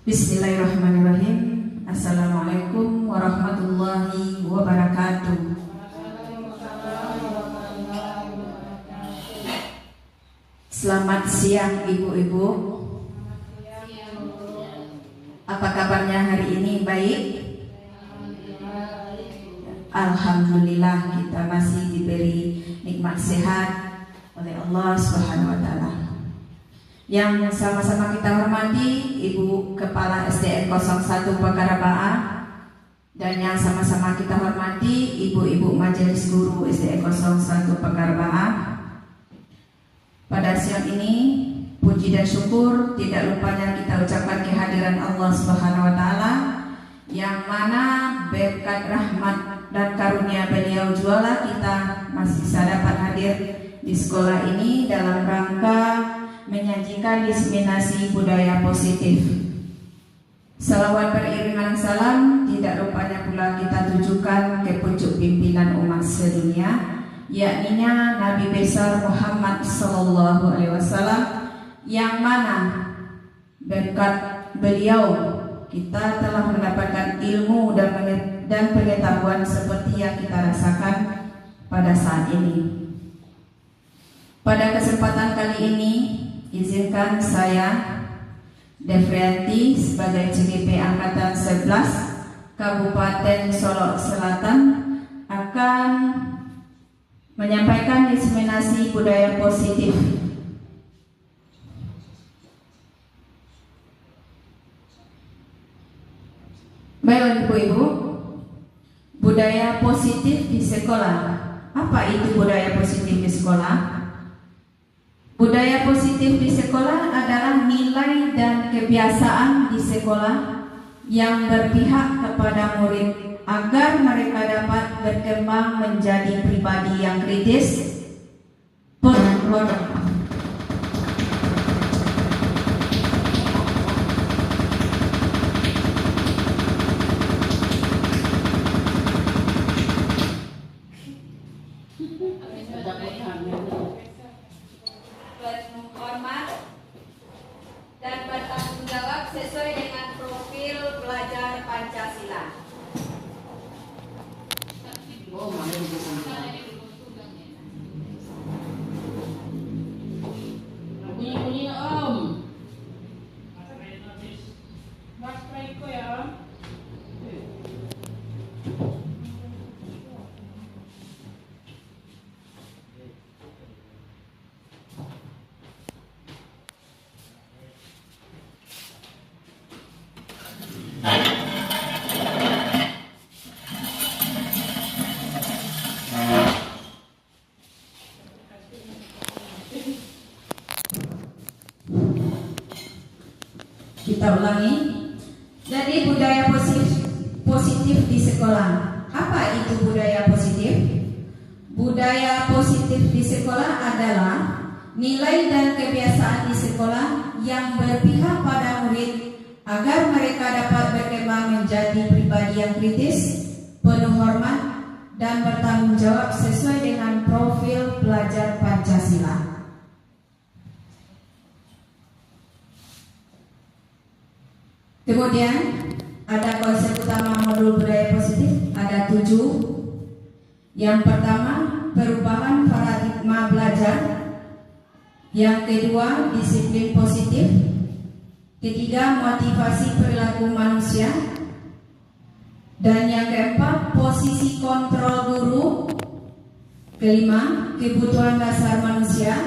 Bismillahirrahmanirrahim. Assalamualaikum warahmatullahi wabarakatuh. Selamat siang ibu-ibu. Apa kabarnya hari ini? Baik? Alhamdulillah, kita masih diberi nikmat sehat oleh Allah Subhanahu wa taala. Yang sama-sama kita hormati Ibu Kepala SDN 01 Pekarabaa, dan yang sama-sama kita hormati Ibu-ibu Majelis Guru SDN 01 Pekarabaa. Pada siang ini puji dan syukur tidak lupanya kita ucapkan kehadiran Allah Subhanahu wa taala, yang mana berkat rahmat dan karunia beliau jualah kita masih bisa dapat hadir di sekolah ini dalam rangka menyajikan diseminasi budaya positif. Salawat beriringan salam tidak lupanya pula kita tujukan ke pucuk pimpinan umat sedunia, yakninya Nabi besar Muhammad Sallallahu Alaihi Wasallam, yang mana berkat beliau kita telah mendapatkan ilmu dan pengetahuan seperti yang kita rasakan pada saat ini. Pada kesempatan kali ini, izinkan saya Devrianti sebagai CGP Angkatan 11 Kabupaten Solok Selatan akan menyampaikan diseminasi budaya positif. Baiklah ibu-ibu, budaya positif di sekolah. Apa itu budaya positif di sekolah? Budaya positif di sekolah adalah nilai dan kebiasaan di sekolah yang berpihak kepada murid agar mereka dapat berkembang menjadi pribadi yang kritis, hormat dan bertanggung jawab sesuai dengan profil pelajar Pancasila. Bunyi-bunyi Om. Mas Praiko ya Om. Kita ulangi. Jadi budaya positif di sekolah. Apa itu budaya positif? Budaya positif di sekolah adalah nilai dan kebiasaan di sekolah yang berpihak pada murid agar mereka dapat berkembang menjadi pribadi yang kritis, penuh hormat, dan bertanggung jawab sesuai dengan profil pelajar Pancasila. Kemudian ada konsep utama modul budaya positif, ada 7. Yang pertama, perubahan paradigma belajar. Yang kedua, disiplin positif. Ketiga, motivasi perilaku manusia. Dan yang keempat, posisi kontrol guru. Kelima, kebutuhan dasar manusia.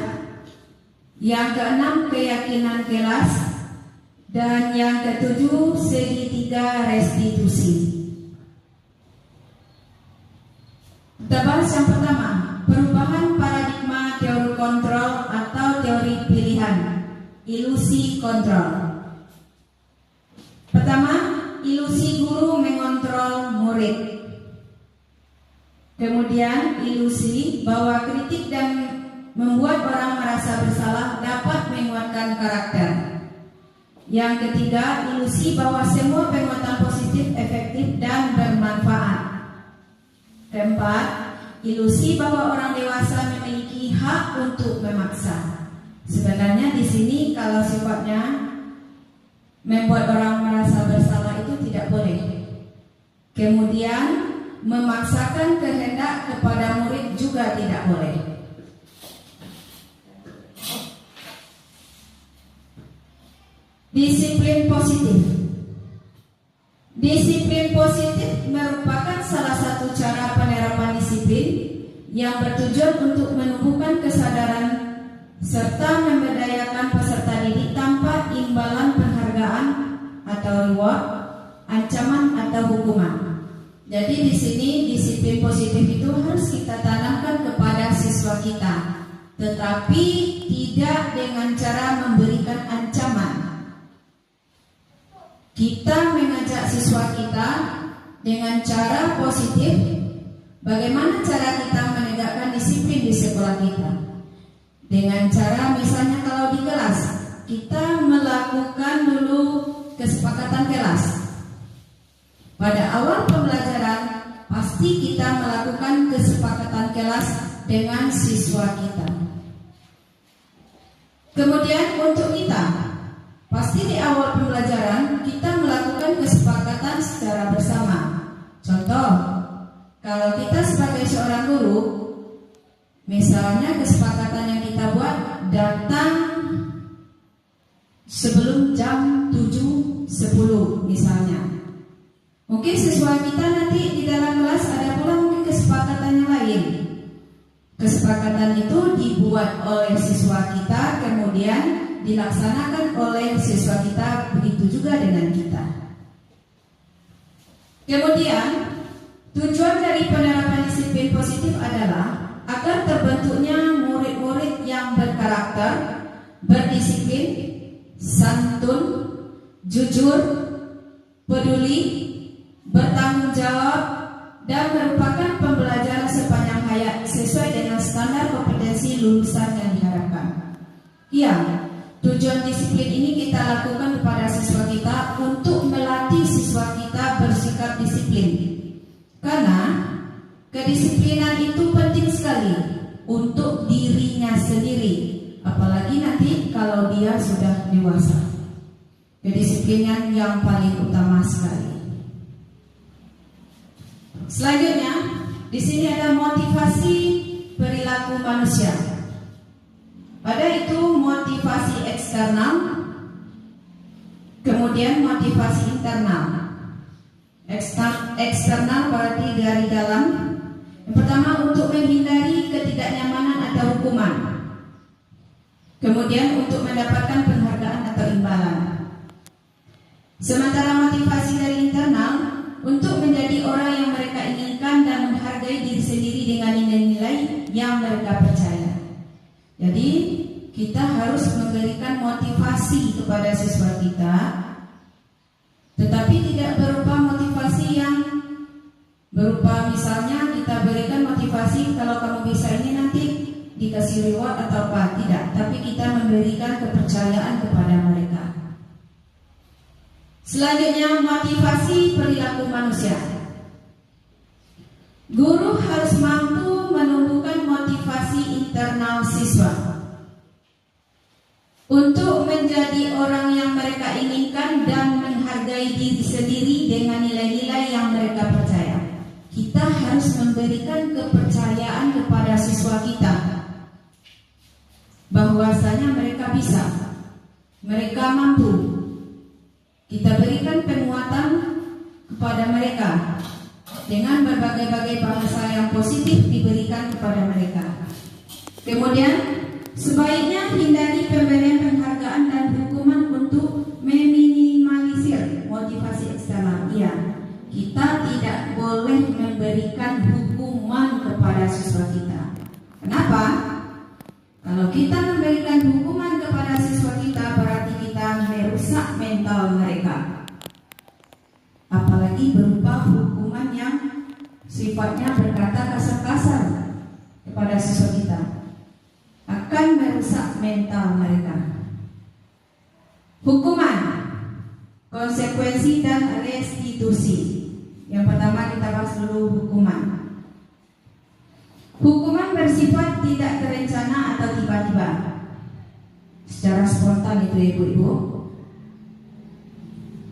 Yang keenam, keyakinan kelas. Dan yang ketujuh, segitiga restitusi. Kita bahas yang pertama, perubahan paradigma teori kontrol atau teori pilihan, ilusi kontrol. Pertama, ilusi guru mengontrol murid. Kemudian, ilusi bahwa kritik dan membuat orang merasa bersalah dapat menguatkan karakter. Yang ketiga, ilusi bahwa semua penguatan positif efektif dan bermanfaat. Keempat, ilusi bahwa orang dewasa memiliki hak untuk memaksa. Sebenarnya di sini kalau sifatnya membuat orang tidak boleh. Kemudian memaksakan kehendak kepada murid juga tidak boleh. Disiplin positif. Disiplin positif merupakan salah satu cara penerapan disiplin yang bertujuan untuk menumbuhkan kesadaran serta memberdayakan peserta didik tanpa imbalan penghargaan atau reward, ancaman atau hukuman. Jadi di sini disiplin positif itu harus kita tanamkan kepada siswa kita, tetapi tidak dengan cara memberikan ancaman. Kita mengajak siswa kita dengan cara positif. Bagaimana cara kita menegakkan disiplin di sekolah kita? Dengan cara misalnya kalau di kelas kita melakukan dulu kesepakatan kelas. Pada awal pembelajaran pasti kita melakukan kesepakatan kelas dengan siswa kita. Kemudian untuk kita, pasti di awal pembelajaran kita melakukan kesepakatan secara bersama. Contoh, kalau kita sebagai seorang guru, misalnya kesepakatan yang kita buat datang sebelum jam 7.10 misalnya. Mungkin siswa kita nanti di dalam kelas ada pula mungkin kesepakatan yang lain. Kesepakatan itu dibuat oleh siswa kita, kemudian dilaksanakan oleh siswa kita, begitu juga dengan kita. Kemudian tujuan dari penerapan disiplin positif adalah agar terbentuknya murid-murid yang berkarakter, berdisiplin, santun, jujur, peduli, bertanggung jawab, dan merupakan pembelajaran sepanjang hayat sesuai dengan standar kompetensi lulusan yang diharapkan. Ya, tujuan disiplin ini kita lakukan kepada siswa kita untuk melatih siswa kita bersikap disiplin. Karena kedisiplinan itu penting sekali untuk dirinya sendiri, apalagi nanti kalau dia sudah dewasa. Kedisiplinan yang paling utama sekali. Selanjutnya, di sini ada motivasi perilaku manusia. Pada itu motivasi eksternal, kemudian motivasi internal. Eksternal berarti dari dalam. Yang pertama untuk menghindari ketidaknyamanan atau hukuman. Kemudian untuk mendapatkan penghargaan atau imbalan. Sementara motivasi dari internal untuk menjadi orang yang mereka inginkan dan menghargai diri sendiri dengan nilai-nilai yang mereka percaya. Jadi kita harus memberikan motivasi kepada siswa kita, tetapi tidak berupa motivasi yang berupa misalnya kita berikan motivasi kalau kamu bisa ini nanti dikasih reward atau apa, tidak, tapi kita memberikan kepercayaan kepada mereka. Selanjutnya motivasi perilaku manusia. Guru harus mampu menumbuhkan motivasi internal siswa untuk menjadi orang yang mereka inginkan dan menghargai diri sendiri dengan nilai-nilai yang mereka percaya. Kita harus memberikan kepercayaan kepada siswa kita bahwasanya mereka bisa, mereka mampu. Kita berikan penguatan kepada mereka dengan berbagai-bagai bahasa yang positif diberikan kepada mereka. Kemudian sebaiknya hindari pemberian penghargaan dan hukuman untuk meminimalisir motivasi eksternal. Iya, kita tidak boleh memberikan hukuman kepada siswa kita. Kenapa? Kalau kita memberikan hukuman kepada siswa kita berarti kita merusak mental mereka. Apalagi berupa hukuman yang sifatnya berkata kasar-kasar kepada siswa kita, akan merusak mental mereka. Hukuman, konsekuensi dan restitusi. Yang pertama kita bahas dulu hukuman. Hukuman bersifat tidak terencana atau tiba-tiba, secara spontan itu ibu-ibu.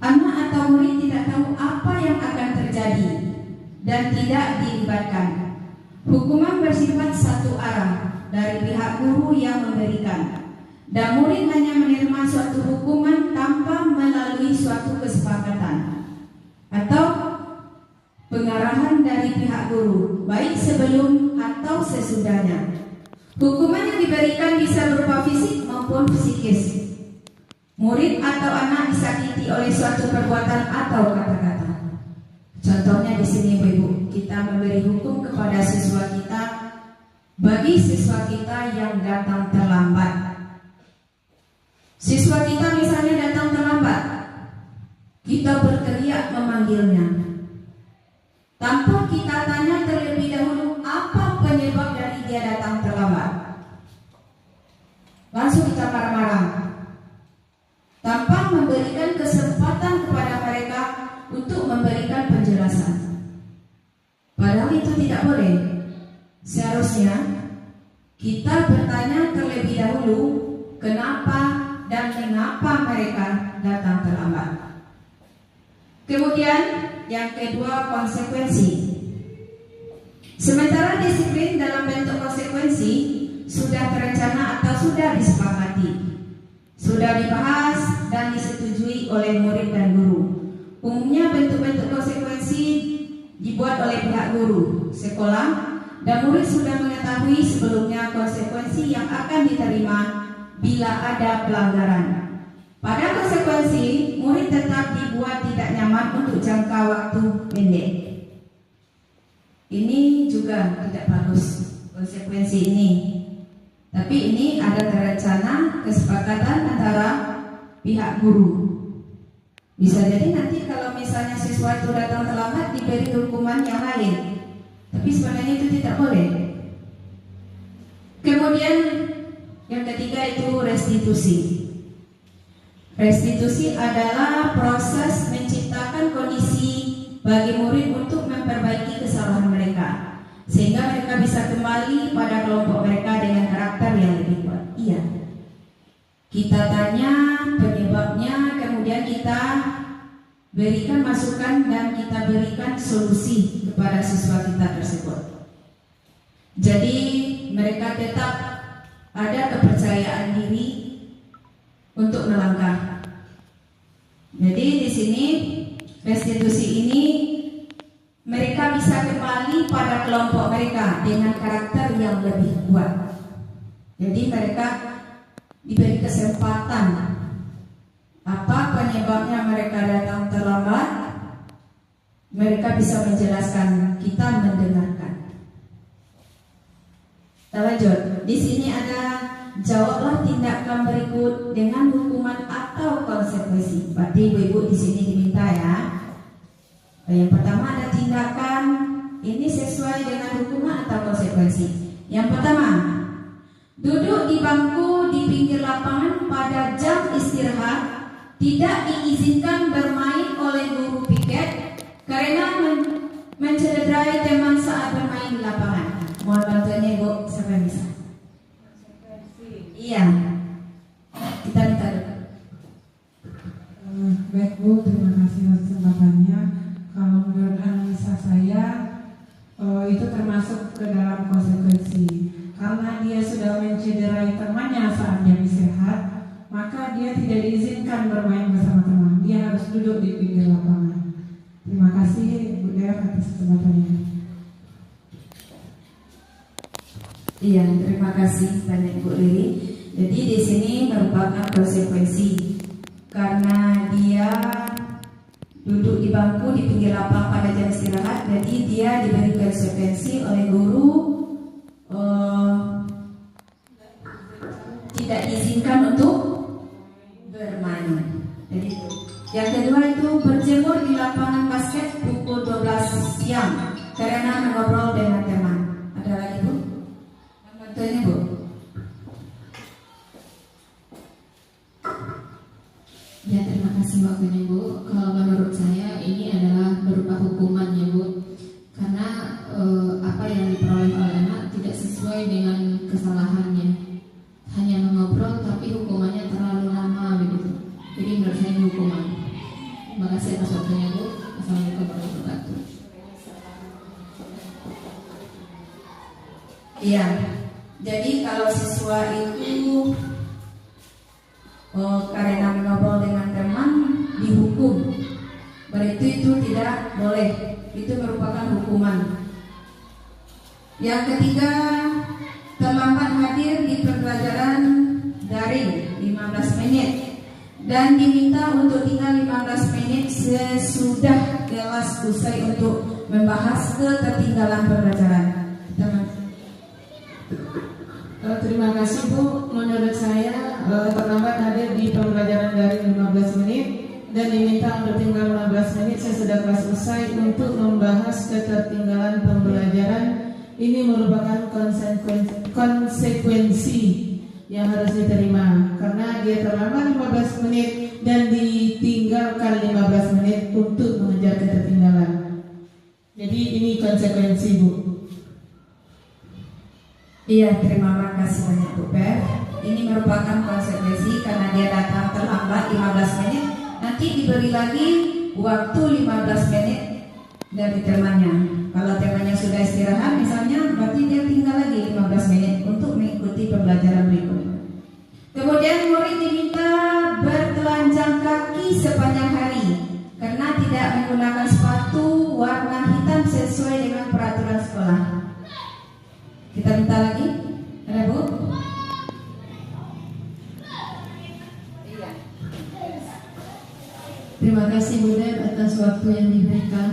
Anak atau murid tidak tahu tahu apa yang akan terjadi dan tidak dilibatkan. Hukuman bersifat satu arah dari pihak guru yang memberikan, dan murid hanya menerima suatu hukuman tanpa melalui suatu kesepakatan atau pengarahan dari pihak guru, baik sebelum atau sesudahnya. Hukuman yang diberikan bisa berupa fisik maupun psikis. Murid atau anak disakiti oleh suatu perbuatan atau kata-kata. Contohnya di sini Ibu, kita memberi hukum kepada siswa kita bagi siswa kita yang datang terlambat. Siswa kita misalnya datang terlambat, kita berteriak memanggilnya. Tanpa kita tanya terlebih dahulu apa penyebab dari dia datang terlambat. Langsung kita marah-marah, tanpa memberikan kesempatan kepada mereka untuk memberikan penjelasan. Padahal itu tidak boleh. Seharusnya kita bertanya terlebih dahulu kenapa dan mengapa mereka datang terlambat. Kemudian yang kedua, konsekuensi. Sementara disiplin dalam bentuk konsekuensi sudah terencana atau sudah disepakati, sudah dibahas dan disetujui oleh murid dan guru. Umumnya bentuk-bentuk konsekuensi dibuat oleh pihak guru, sekolah, dan murid sudah mengetahui sebelumnya konsekuensi yang akan diterima bila ada pelanggaran. Pada konsekuensi, murid tetap dibuat tidak nyaman untuk jangka waktu pendek. Ini juga tidak bagus, konsekuensi ini. Tapi ini ada terencana kesepakatan antara pihak guru. Bisa jadi nanti kalau misalnya siswa itu datang terlambat diberi hukuman yang lain. Tapi sebenarnya itu tidak boleh. Kemudian yang ketiga itu restitusi. Restitusi adalah proses menciptakan kondisi bagi murid untuk memperbaiki kesalahan mereka, sehingga mereka bisa kembali pada kelompok mereka dengan karakter yang lebih kuat. Iya, kita tanya penyebabnya, kemudian kita berikan masukan dan kita berikan solusi kepada siswa kita tersebut. Jadi mereka tetap ada kepercayaan diri untuk melangkah. Jadi di sini restitusi ini mereka bisa kembali pada kelompok mereka dengan karakter yang lebih kuat. Jadi mereka diberi kesempatan. Apa penyebabnya mereka datang terlambat? Mereka bisa menjelaskan, kita mendengarkan. Lanjut. Di sini ada jawablah tindakan berikut dengan hukuman atau konsekuensi. Berarti ibu-ibu di sini diminta ya. Yang pertama ada tindakan, ini sesuai dengan hukuman atau konsekuensi. Yang pertama, duduk di bangku di pinggir lapangan pada jam istirahat, tidak diizinkan bermain oleh guru piket karena mencederai teman saat bermain di lapangan. Mohon bantuannya Ibu, siapa yang bisa? Iya, kita minta dulu. Baik Bu, terima kasih atas kesempatannya. Kalau menurut analisa saya itu termasuk ke dalam konsekuensi. Karena dia sudah mencederai temannya saat jam istirahat, maka dia tidak diizinkan bermain bersama teman. Dia harus duduk di pinggir lapangan. Terima kasih Bu Dev atas kesempatannya. Iya, terima kasih banyak Bu Lili. Jadi di sini merupakan konsekuensi karena dia duduk di bangku di pinggir lapangan pada jam istirahat. Jadi dia diberi konsekuensi oleh guru tidak diizinkan untuk bermain. Jadi yang kedua itu berjemur di lapangan basket pukul 12 siang karena mengobrol dengan teman. Ada lagi Bu? Bantuannya Bu. Ya, terima kasih waktunya Bu. Kalau menurut saya ini adalah berupa hukuman ya Bu, karena apa yang diperoleh oleh anak tidak sesuai dengan kesalahannya, hanya mengobrol tapi hukumannya terlalu lama begitu. Jadi menurut saya ini hukuman. Terima kasih atas waktunya Bu. Assalamualaikum warahmatullahi wabarakatuh. Iya, jadi kalau siswa itu karena mengobrol dengan teman dihukum, berarti itu tidak boleh, itu merupakan hukuman. Yang ketiga, terlambat hadir di pembelajaran daring 15 menit dan diminta untuk tinggal 15 menit sesudah kelas usai untuk membahas ketertinggalan pembelajaran. Terima kasih Bu. Menurut saya terlambat hadir di pembelajaran daring 15 menit dan diminta untuk tinggal 15 menit sesudah kelas usai untuk membahas ketertinggalan pembelajaran. Ini merupakan konsekuensi yang harus diterima karena dia terlambat 15 menit dan ditinggalkan 15 menit untuk mengejar ketertinggalan. Jadi ini konsekuensi Bu. Iya, terima kasih banyak Bu Per. Ini merupakan konsekuensi karena dia datang terlambat 15 menit. Nanti diberi lagi waktu 15 menit dari temannya. Kalau temannya sudah istirahat misalnya, berarti dia tinggal lagi 15 menit untuk mengikuti pembelajaran berikutnya. Kemudian murid diminta bertelanjang kaki sepanjang hari karena tidak menggunakan sepatu warna hitam sesuai dengan peraturan sekolah. Kita minta lagi, ada Bu? Iya. Terima kasih Bu Deb atas waktu yang diberikan.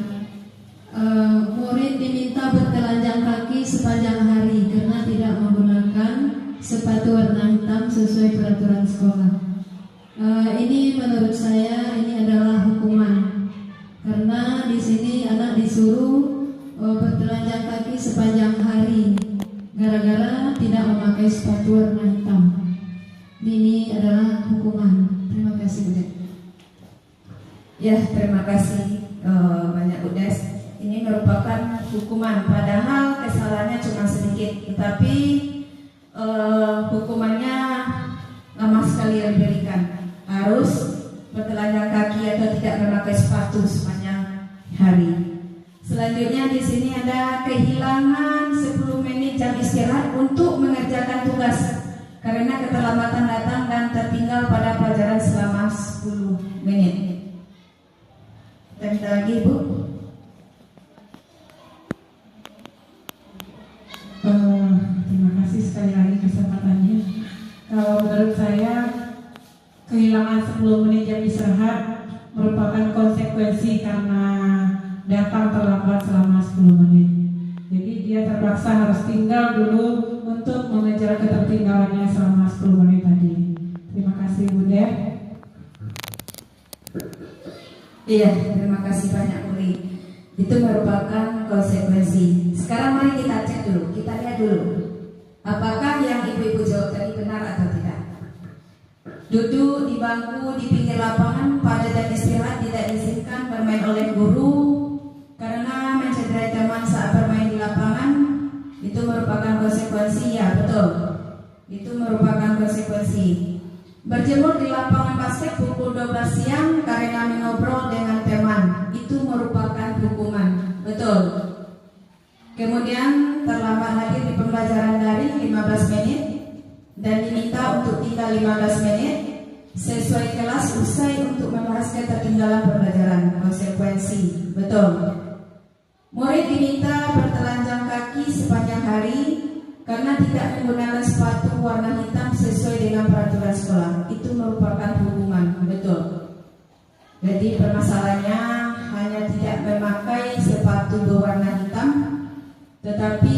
Murid diminta bertelanjang kaki sepanjang hari karena tidak menggunakan sepatu warna hitam sesuai peraturan sekolah. Ini menurut saya ini adalah hukuman karena di sini anak disuruh bertelanjang kaki sepanjang hari gara-gara tidak memakai sepatu warna hitam. Ini adalah hukuman. Terima kasih Bu Deb. Ya, terima kasih banyak Bu Des. Ini merupakan hukuman, padahal kesalahannya cuma sedikit, tetapi hukumannya lama sekali yang diberikan. Harus bertelanjang kaki atau tidak memakai sepatu sepanjang hari. Selanjutnya di sini ada kehilangan 10 menit jam istirahat untuk mengerjakan tugas karena keterlambatan datang dan tertinggal pada pelajaran selama 10 menit. Kita minta lagi Bu. Terima kasih sekali lagi kesempatannya. Kalau menurut saya kehilangan 10 menit jam istirahat merupakan konsekuensi karena datang terlambat selama 10 menit. Jadi dia terpaksa harus tinggal dulu untuk mengejar ketertinggalannya selama 10 menit tadi. Terima kasih Bu Deb. Iya, terima kasih banyak Uli. Itu merupakan konsekuensi. Sekarang mari kita cek dulu, kita lihat dulu apakah yang ibu-ibu jawab tadi benar atau tidak. Duduk di bangku di pinggir lapangan pada jam istirahat tidak diizinkan bermain oleh guru karena mencederai teman saat bermain di lapangan. Itu merupakan konsekuensi, ya betul. Itu merupakan konsekuensi. Berjemur di lapangan basket pukul 12 siang karena mengobrol dengan teman, itu merupakan hukuman, betul. Kemudian terlambat hadir di pembelajaran daring 15 menit dan diminta untuk tinggal 15 menit sesuai kelas usai untuk membahas ketertinggalan pembelajaran, konsekuensi, betul. Murid diminta bertelanjang kaki sepanjang hari karena tidak menggunakan sepatu warna hitam sesuai dengan peraturan sekolah, itu merupakan hukuman, betul. Jadi permasalahannya hanya tidak memakai sepatu berwarna hitam, tetapi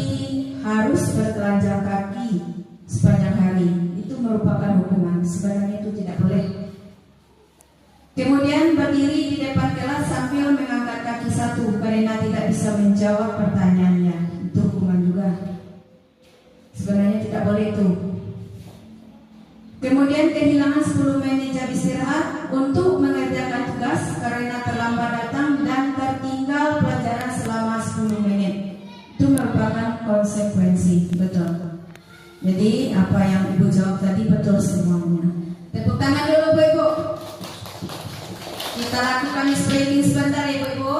harus bertelanjang kaki sepanjang hari, itu merupakan hukuman. Sebenarnya itu tidak boleh. Kemudian berdiri di depan kelas sambil mengangkat kaki satu karena tidak bisa menjawab pertanyaannya, itu hukuman juga. Sebenarnya tidak boleh itu. Kemudian kehilangan 10 menit jam istirahat untuk mengerjakan tugas karena terlambat datang dan tertinggal pelajaran selama 10 menit. Itu merupakan konsekuensi, betul. Jadi apa yang Ibu jawab tadi betul semuanya. Tepuk tangan dulu Bu Ibu. Kita lakukan kami spreading sebentar ya Ibu-Ibu.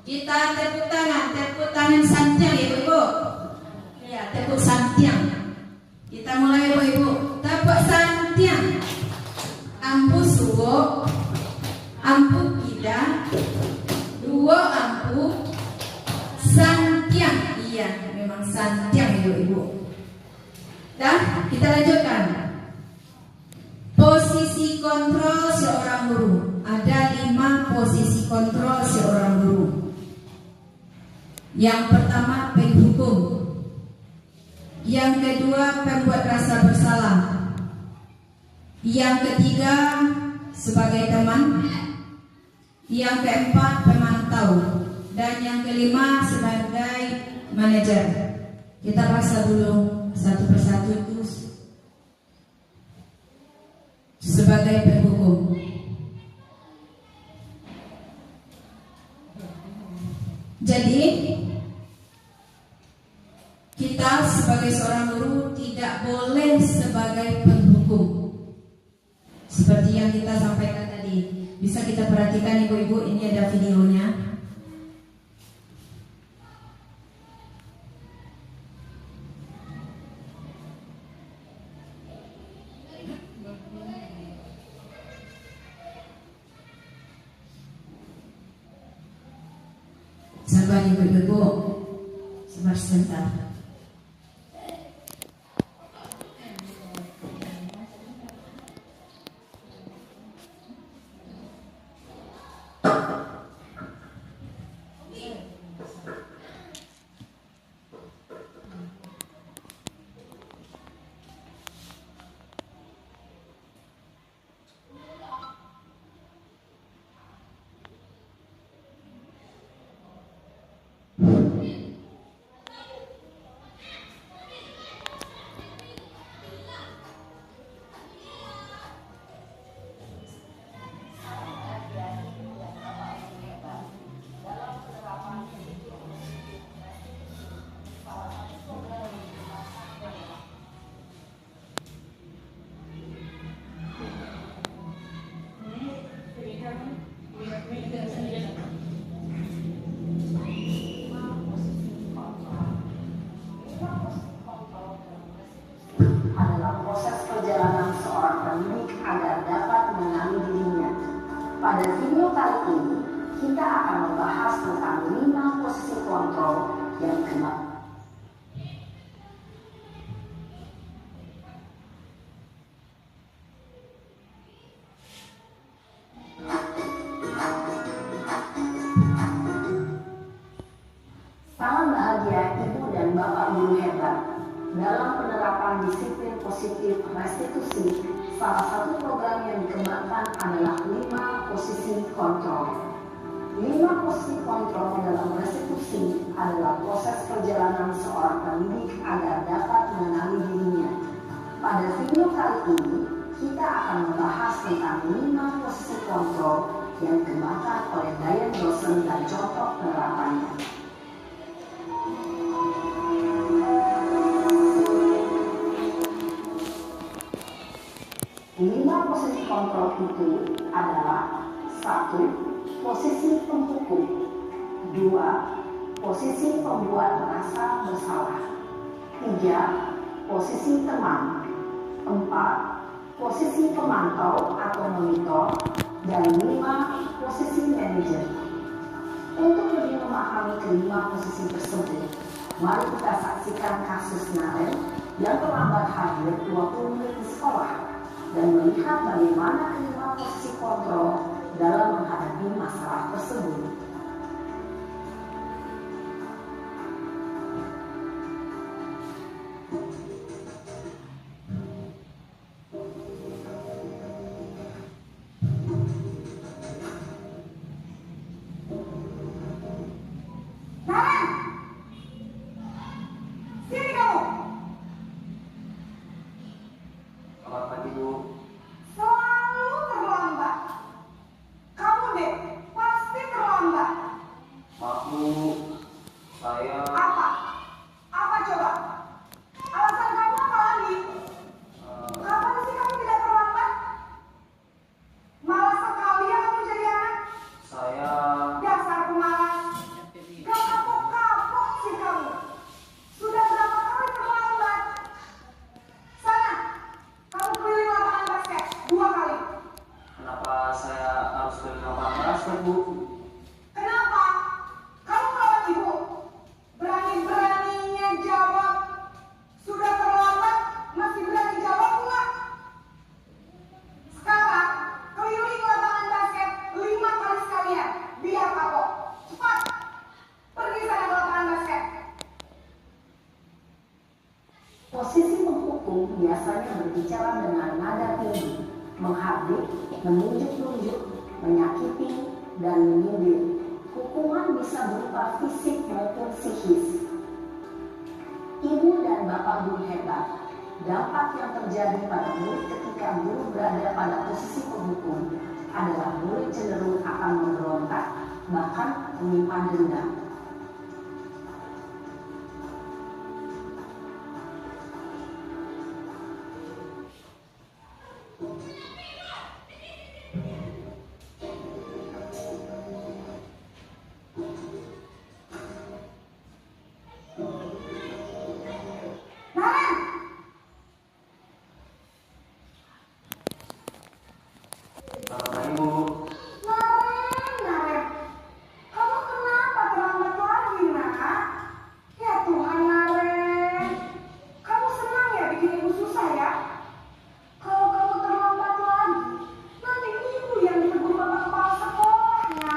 Kita tepuk tangan santiang ya Ibu-Ibu. Ya, tepuk santiang. Kita mulai Ibu-Ibu. Tepuk santiang. Ampu suwo, ampu kida, dua ampu, santiang. Iya, memang santiang Ibu-Ibu. Dan kita lanjutkan. Posisi kontrol seorang guru. Ada 5 posisi kontrol seorang guru. Yang pertama penghukum. Yang kedua pembuat rasa bersalah. Yang ketiga sebagai teman. Yang keempat pemantau. Dan yang kelima sebagai manajer. Kita bahas dulu satu persatu itu. Sebagai penghukum. Jadi kita sebagai seorang guru tidak boleh sebagai penghukum. Seperti yang kita sampaikan tadi. Bisa kita perhatikan Ibu-Ibu, ini ada videonya. Sabar Ibu-Ibu, sabar sebentar. Adalah proses perjalanan seorang pendidik agar dapat mengenali dirinya. Pada video kali ini, kita akan membahas tentang 5 posisi kontrol yang kena. Salam bahagia Ibu dan Bapak Guru hebat. Dalam penerapan disiplin positif restitusi, salah satu program yang dikembangkan adalah 5 posisi kontrol. 5 posisi kontrol dalam restitusi adalah proses perjalanan seorang pendidik agar dapat mengenali dirinya. Pada video kali ini, kita akan membahas tentang 5 posisi kontrol yang dikembangkan oleh Diane Dawson dan contoh penerapannya. 5 posisi kontrol itu adalah 1. Posisi penghukum. 2. Posisi pembuat merasa bersalah. 3. Posisi teman. 4. Posisi pemantau atau monitor. Dan 5. Posisi manajer. Untuk lebih memahami kelima posisi tersebut, mari kita saksikan kasus Naren yang terlambat hadir 20 menit di sekolah dan melihat bagaimana kelima posisi kontrol dalam menghadapi masalah tersebut. Selamat pagi Bu. Selalu terlambat. basket, Bu. Kenapa? Kamu melawan ibu? Berani-beraninya jawab. Sudah terlambat, masih berani jawab enggak? Sekarang, keliling lapangan basket 5 kali sekalian. Biar kapok. Cepat. Pergi sana ke lapangan basket. Posisi menghukum biasanya berbicara dengan nada tinggi, menghardik, menunjuk-nunjuk, menyakiti, dan menyindir. Hukuman bisa berupa fisik maupun psikis. Ibu dan bapak guru hebat. Dampak yang terjadi pada murid ketika guru berada pada posisi penghukum adalah murid cenderung akan memberontak, bahkan menyimpan dendam. Naren! Selamat pagi, Bu. Naren, kamu kenapa terlambat lagi, nak? Ya Tuhan, Naren, kamu senang ya bikin ibu susah ya? Kalau kamu terlambat lagi, nanti ibu yang ditegur bapak kepala sekolahnya.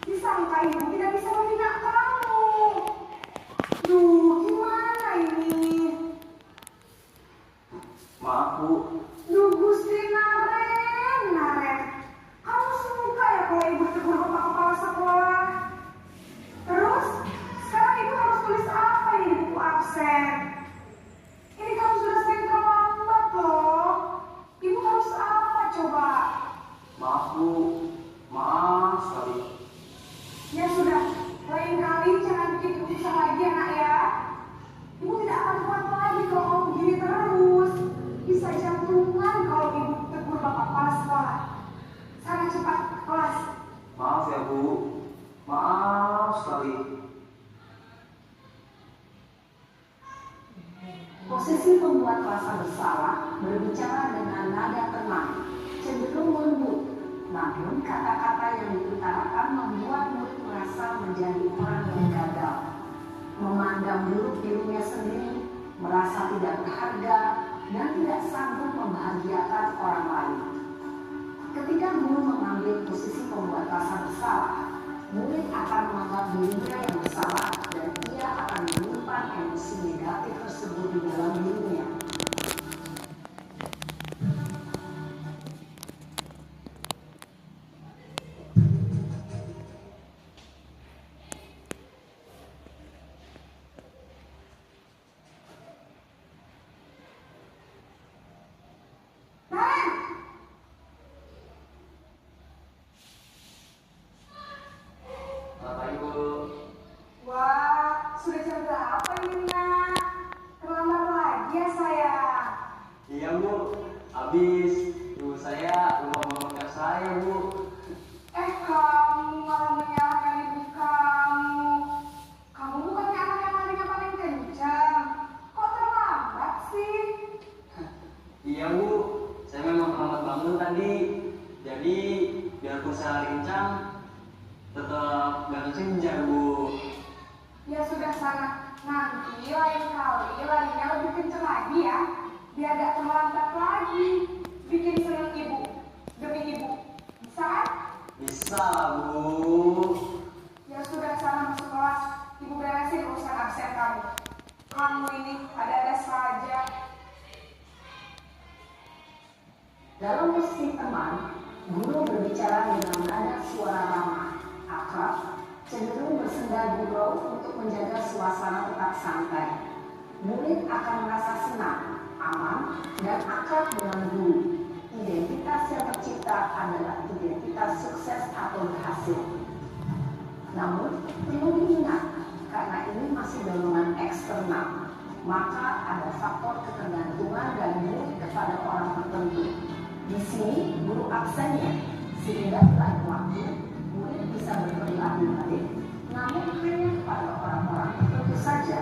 Disangka ibu tidak bisa membina kamu. Duh, gimana ini? Maaf, Bu. Duh, Gusti Naren, kamu suka ya kalau ibu tegur bapak kepala sekolah? Terus, sekarang ibu harus tulis apa ini di buku absen? Ini kamu sudah sering terlambat loh. Ibu harus apa coba? Maaf, Bu. Maaf sekali. Ya sudah, lain kali jangan bikin ibu susah lagi ya nak ya. Ibu tidak akan kuat lagi kalau kamu begini terus. Bisa jantungan kalau ibu tegur bapak kepala sekolah. Sana cepat ke kelas. Maaf ya, Bu. Maaf sekali. Posisi pembuat rasa bersalah berbicara dengan nada tenang, cenderung lembut. Namun kata-kata yang diutarakan membuat murid merasa menjadi orang yang gagal. Memandang buruk dirinya sendiri, merasa tidak berharga, dan tidak sanggup membahagiakan orang lain. Ketika guru mengambil posisi pembuat rasa bersalah, murid akan menganggap dirinya yang bersalah dan ia akan menyimpan emosi negatif tersebut di dalam dirinya. Naren! Selamat pagi, Bu. Wah, sudah jam berapa ini, nak? Terlambat lagi ya, sayang? Iya, Bu. Habis ibu saya lupa memotong saya, Bu. Kamu malah menyalahkan ibu kamu. Kamu bukannya anak yang larinya paling kencang. Kok terlambat sih? Iya, Bu. Saya memang terlambat bangun tadi. Jadi, biarpun saya lari kencang, tetap gak kesenjar, Bu. Ya sudah sana. Nanti lain kali larinya lebih kencang lagi ya. Biar gak terlambat lagi. Bikin seneng ibu. Demi ibu. Bisa kan? Bisa, Bu. Ya sudah sana masuk kelas. Ibu beresin urusan absen kamu. Kamu ini ada-ada saja. Dalam posisi teman, guru berbicara dengan nada suara ramah, akrab, cenderung bersenda gurau untuk menjaga suasana tetap santai. Murid akan merasa senang, aman, dan akrab dengan guru. Identitas yang tercipta adalah identitas sukses atau berhasil. Namun, perlu diingat, karena ini masih dorongan eksternal, maka ada faktor ketergantungan dari murid kepada orang tertentu. Di sini guru absennya, sehingga lain waktu murid bisa berperilaku baik, namun hanya kepada orang-orang tertentu saja.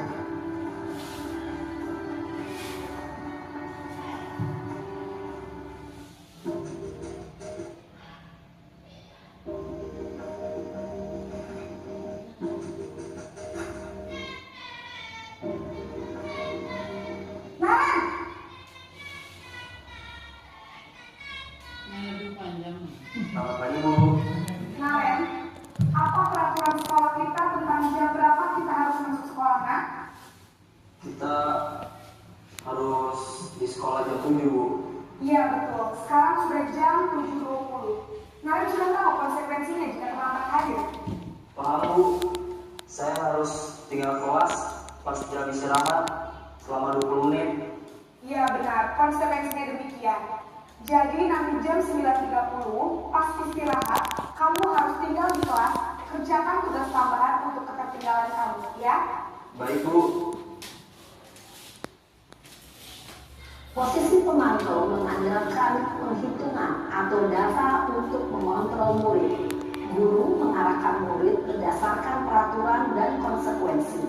beristirahat selama 20 menit. Iya benar, konsekuensinya demikian. Jadi nanti jam 9.30 pas istirahat, kamu harus tinggal di kelas, kerjakan tugas tambahan untuk ketertinggalan kamu, ya? Baik, Bu. Posisi pemantau mengandalkan penghitungan atau data untuk mengontrol murid. Guru mengarahkan murid berdasarkan peraturan dan konsekuensi.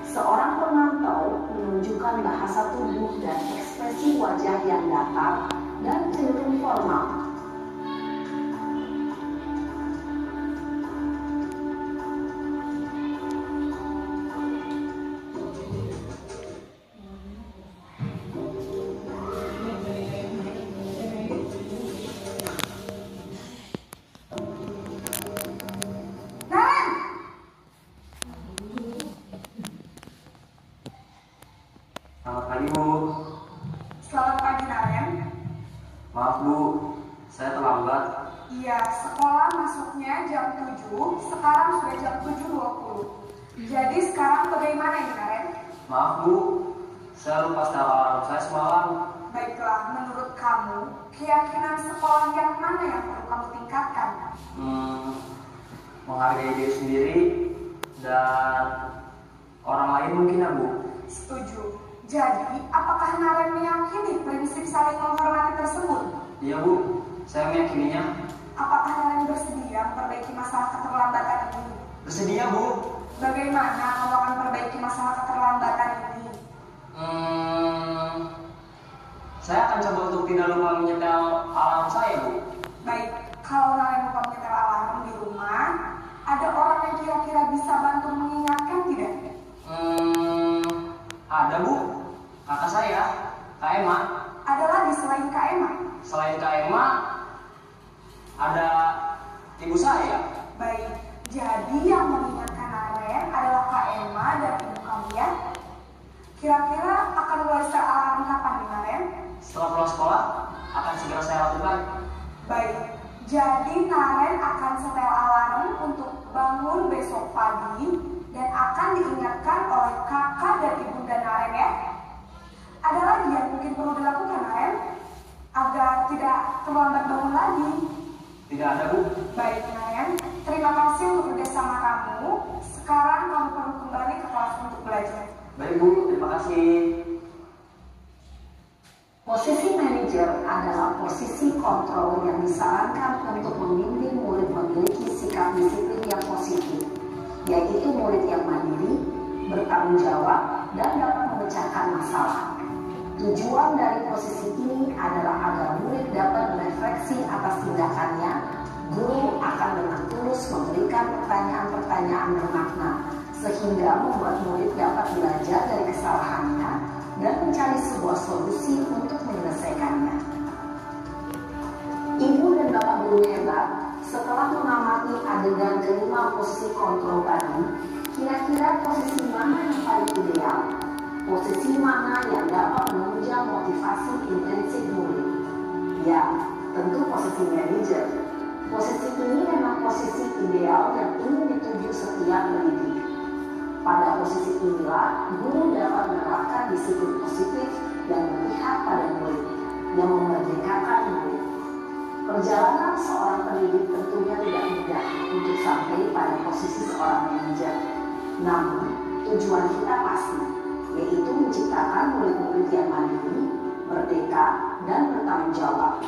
Seorang pemantau menunjukkan bahasa tubuh dan ekspresi wajah yang datar dan cenderung formal. Selamat pagi, Bu. Selamat pagi, Naren. Maaf, Bu. Saya terlambat. Iya, sekolah masuknya jam 7, sekarang sudah jam 7.20. Jadi sekarang bagaimana ini, Naren? Maaf, Bu. Saya lupa setel alarm saya semalam. Baiklah, menurut kamu, keyakinan sekolah yang mana yang perlu kamu tingkatkan? Menghargai diri sendiri dan orang lain mungkin, ya, Bu. Setuju. Jadi, apakah Naren meyakini prinsip saling menghormati tersebut? Iya, Bu. Saya meyakininya. Apakah Naren bersedia memperbaiki masalah keterlambatan ini? Bersedia, Bu. Bagaimana kamu akan memperbaiki masalah keterlambatan ini? Saya akan coba untuk tidak lupa menyetel alarm saya, Bu. Baik, kalau Naren lupa menyetel alarm di rumah, ada orang yang kira-kira bisa bantu mengingatkan tidak? Ada, Bu. Kakak saya, Kak Emma. Ada lagi selain Kak Emma? Selain Kak Emma, ada ibu saya. Baik, jadi yang mengingatkan Naren adalah Kak Emma dan ibu kamu ya? Kira-kira akan mulai setel alarm kapan nih Naren? Setelah pulang sekolah, akan segera saya lakukan. Baik, jadi Naren akan setel alarm untuk bangun besok pagi dan akan diingatkan oleh kakak dan ibunda Naren ya. Ada lagi yang mungkin perlu dilakukan Naren agar tidak terlambat bangun lagi. Tidak ada, Bu. Baik Naren, terima kasih untuk kerjasama kamu. Sekarang kamu perlu kembali ke kelas untuk belajar. Baik, Bu. Terima kasih. Posisi manajer adalah posisi kontrol yang disarankan untuk membimbing murid memiliki sikap disiplin yang positif, yaitu murid yang mandiri, bertanggung jawab, dan dapat memecahkan masalah. Tujuan dari posisi ini adalah agar murid dapat merefleksi atas tindakannya. Guru akan dengan tulus memberikan pertanyaan-pertanyaan bermakna, sehingga membuat murid dapat belajar dari kesalahannya dan mencari sebuah solusi untuk menyelesaikannya. Ibu dan bapak guru hebat, setelah mengamati adegan kelima posisi kontrol tadi, kira-kira posisi mana yang paling ideal? Posisi mana yang dapat menunjang motivasi intrinsik murid? Ya, tentu posisi manajer. Posisi ini memang posisi ideal yang ingin dituju setiap pendidik. Pada posisi inilah, guru dapat menerapkan disiplin positif yang berpihak pada murid, yang memerdekakan murid. Perjalanan seorang pendidik tentunya tidak mudah untuk sampai pada posisi seorang manajer. Namun, tujuan kita pasti, yaitu menciptakan murid-murid yang mandiri, merdeka, dan bertanggung jawab.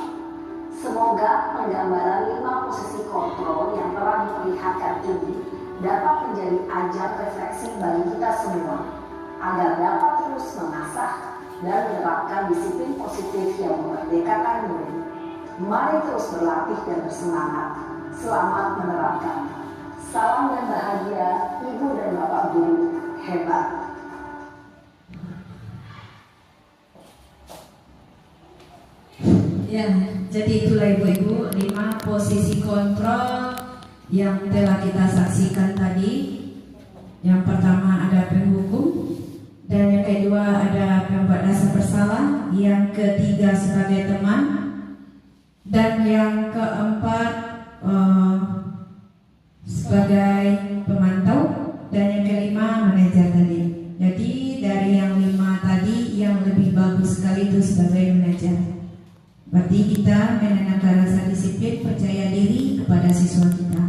Semoga penggambaran 5 posisi kontrol yang telah diperlihatkan ini dapat menjadi ajar refleksi bagi kita semua, agar dapat terus mengasah dan menerapkan disiplin positif yang memerdekakan murid. Mari terus berlatih dan bersemangat. Selamat menerapkan. Salam dan bahagia, Ibu dan Bapak Guru hebat. Ya, jadi itulah ibu-ibu 5 posisi kontrol yang telah kita saksikan tadi. Yang pertama ada penghukum, dan yang kedua ada pembuat rasa bersalah, yang ketiga sebagai teman, dan yang keempat sebagai pemantau, dan yang kelima manajer tadi. Jadi dari yang itu sebagai manajer. Berarti kita menanamkan rasa disiplin, percaya diri kepada siswa kita.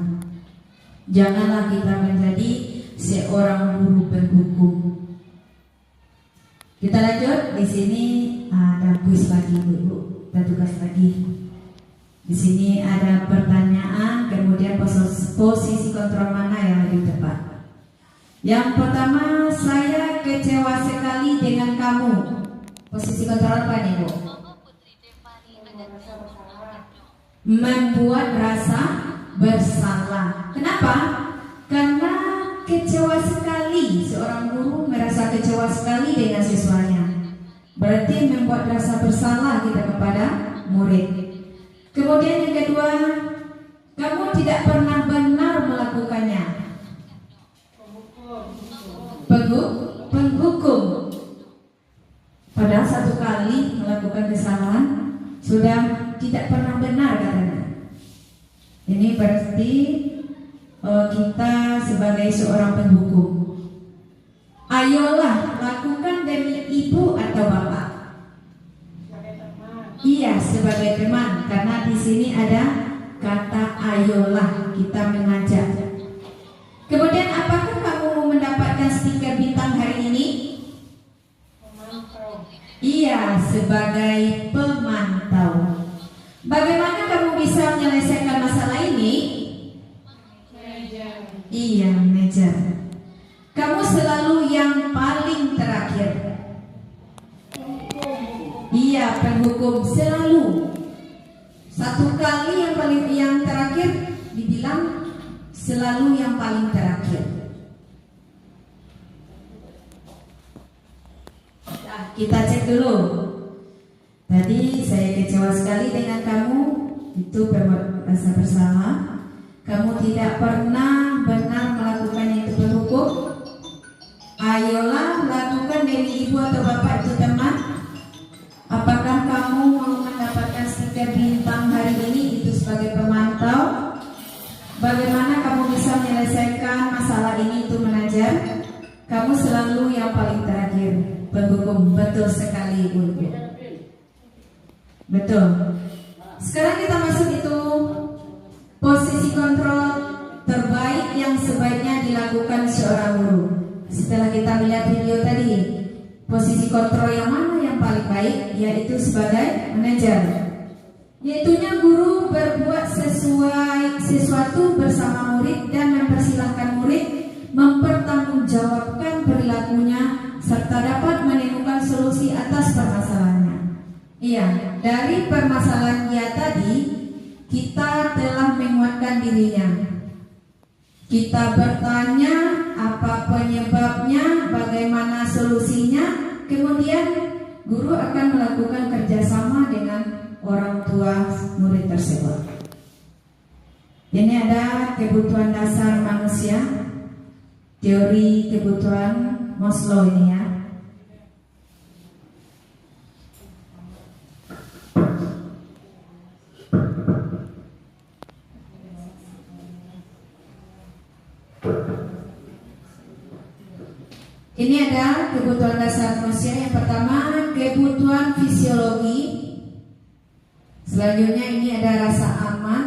Janganlah kita menjadi seorang guru penghukum. Kita lanjut. Di sini ada kuis lagi, Bu. Ada tugas lagi. Di sini ada pertanyaan, kemudian posisi kontrol mana yang lebih tepat. Yang pertama, saya kecewa sekali dengan kamu. Posisi kontrol apa nih, Bu? Membuat rasa bersalah. Kenapa? Karena kecewa sekali, seorang guru merasa kecewa sekali dengan siswanya. Berarti membuat rasa bersalah kita kepada murid. Kemudian yang kedua, kamu tidak pernah benar melakukannya. Penghukum. Padahal satu kali melakukan kesalahan sudah tidak pernah benar katanya. Ini berarti kita sebagai seorang penghukum. Ayolah lakukan demi ibu atau bapak. Iya, sebagai teman, karena di sini ada kata ayolah, kita mengajak. Kemudian apakah kamu mendapatkan stiker bintang hari ini? Iya, sebagai pemantau. Bagaimana kamu bisa menyelesaikan masalah ini? Iya, manajer. Kamu selalu yang paling terakhir. Iya, penghukum selalu. Satu kali yang terakhir dibilang selalu yang paling terakhir. Nah, kita cek dulu. Tadi saya kecewa sekali dengan kamu. Itu rasa bersalah. Kamu tidak pernah benar melakukan itu penghukum. Ayolah lakukan demi ibu atau bapak itu teman. Apakah kamu mau mendapatkan stiker bintang hari ini itu sebagai pemantau? Bagaimana kamu bisa menyelesaikan masalah ini itu manajer? Kamu selalu yang paling terakhir. Penghukum, betul sekali Bu. Betul. Sekarang kita masuk itu posisi kontrol terbaik yang sebaiknya dilakukan seorang guru. Setelah kita melihat video tadi, posisi kontrol yang mana yang paling baik, yaitu sebagai manajer. Yaitunya guru berbuat sesuatu bersama murid dan mempersilahkan murid mempertanggungjawabkan perilakunya serta dapat menemukan solusi atas permasalahannya. Iya, dari permasalahan dia tadi kita telah menguatkan dirinya. Kita bertanya apa penyebabnya, bagaimana solusinya. Kemudian guru akan melakukan kerjasama dengan orang tua murid tersebut. Ini ada kebutuhan dasar manusia, teori kebutuhan Maslow ini ya. Ini ada kebutuhan dasar manusia. Yang pertama kebutuhan fisiologi. Selanjutnya ini ada rasa aman.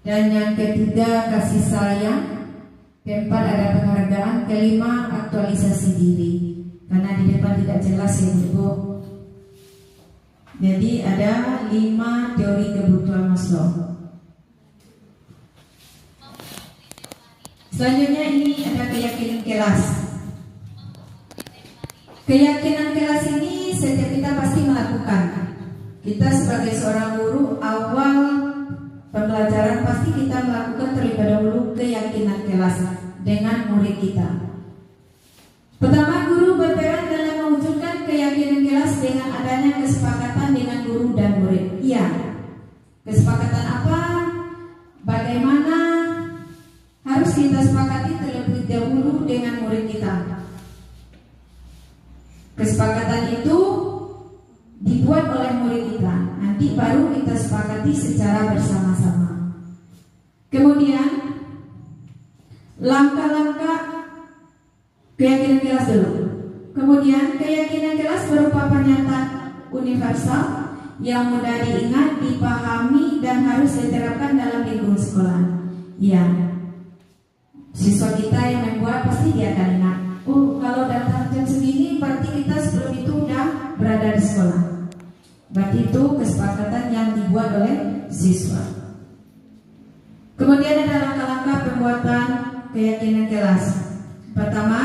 Dan yang ketiga kasih sayang. Keempat ada penghargaan. Kelima aktualisasi diri. Karena di depan tidak jelas ya Bu. Jadi ada 5 teori kebutuhan Maslow. Selanjutnya ini ada keyakinan kelas. Keyakinan kelas ini setiap kita pasti melakukan. Kita sebagai seorang guru awal pembelajaran pasti kita melakukan terlebih dahulu keyakinan kelas dengan murid kita. Pertama, guru berperan dalam mewujudkan keyakinan kelas dengan adanya kesepakatan dengan guru dan murid. Iya. Kesepakatan apa? Bagaimana harus kita sepakati terlebih dahulu dengan murid kita. Kesepakatan itu dibuat oleh murid kita. Nanti baru kita sepakati secara bersama-sama. Kemudian langkah-langkah keyakinan kelas dulu. Kemudian keyakinan kelas berupa pernyataan universal yang mudah diingat, dipahami, dan harus diterapkan dalam lingkungan sekolah. Ya, siswa kita yang membuat pasti dia akan ingat. Oh, kalau datang jam segini berarti kita sebelum itu udah berada di sekolah. Berarti itu kesepakatan yang dibuat oleh siswa. Kemudian ada langkah-langkah pembuatan keyakinan kelas. Pertama,